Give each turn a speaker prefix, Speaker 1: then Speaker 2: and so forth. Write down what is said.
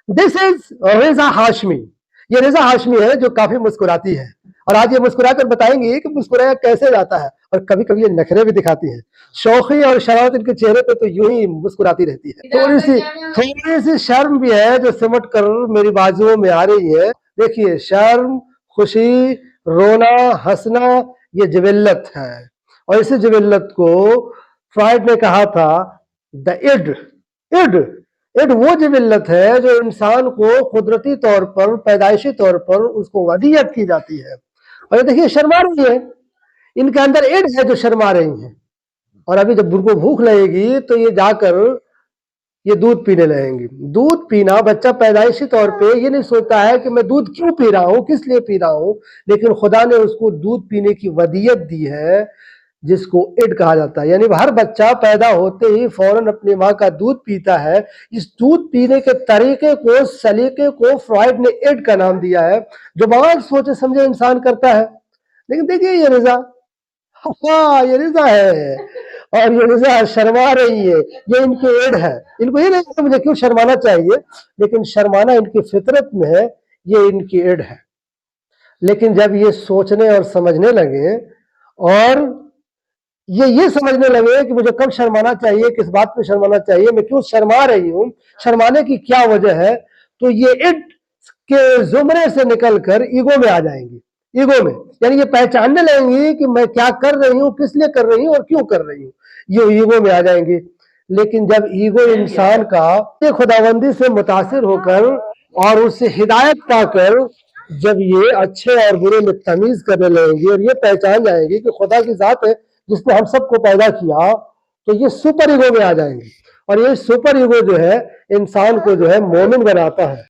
Speaker 1: This is रेजा हाशमी। ये रेजा हाशमी है जो काफी मुस्कुराती है, और आज ये मुस्कुराकर बताएंगी कि मुस्कुराया कैसे जाता है, और कभी कभी ये नखरे भी दिखाती है। शौखी और शरारत इनके चेहरे पे तो यूं ही मुस्कुराती रहती है। थोड़ी सी शर्म भी है जो सिमट कर मेरी बाजुओं में आ रही है। देखिए, शर्म, खुशी, रोना, हंसना, ये जिबिल्लत है, और इसी जिबिल्लत को फ्राइड ने कहा था द इड। इड इड वो जिबिल्लत है जो इंसान को कुदरती तौर पर, पैदाइशी तौर पर उसको वदियत की जाती है। और ये देखिए शर्मा रही है, इनके अंदर इड है जो शर्मा रही है, और अभी जब उनको भूख लगेगी तो ये जाकर ये दूध पीने लगेंगी। दूध पीना, बच्चा पैदाइशी तौर पे ये नहीं सोचता है कि मैं दूध क्यों पी रहा हूँ, किस लिए पी रहा हूँ, लेकिन खुदा ने उसको दूध पीने की वदियत दी है, जिसको इड कहा जाता है। यानी हर बच्चा पैदा होते ही फौरन अपनी माँ का दूध पीता है। इस दूध पीने के तरीके को, सलीके को फ्राइड ने इड का नाम दिया है, जो बहुत सोचे समझे इंसान करता है। लेकिन देखिए ये रिजा, हाँ ये रिजा है, और ये रिजा शर्मा रही है, ये इनके इड है। इनको ये नहीं कि मुझे क्यों शर्माना चाहिए, लेकिन शर्माना इनकी फितरत में है, ये इनकी इड है। लेकिन जब ये सोचने और समझने लगे, और ये समझने लगे कि मुझे कब शर्माना चाहिए, किस बात पे शर्माना चाहिए, मैं क्यों शर्मा रही हूँ, शर्माने की क्या वजह है, तो ये इड के जुमरे से निकलकर ईगो में आ जाएंगी। ईगो में यानी ये पहचानने लगेंगी कि मैं क्या कर रही हूँ, किस लिए कर रही हूँ और क्यों कर रही हूँ, ये ईगो में आ जाएंगी। लेकिन जब ईगो इंसान का ये खुदाबंदी से मुतासिर होकर और उससे हिदायत पाकर जब ये अच्छे और बुरे में तमीज करने लगेंगी, और ये पहचान जाएंगी कि खुदा की जात है जिसने हम सबको पैदा किया, तो ये सुपर ईगो में आ जाएंगे। और ये सुपर ईगो जो है इंसान को जो है मोमिन बनाता है।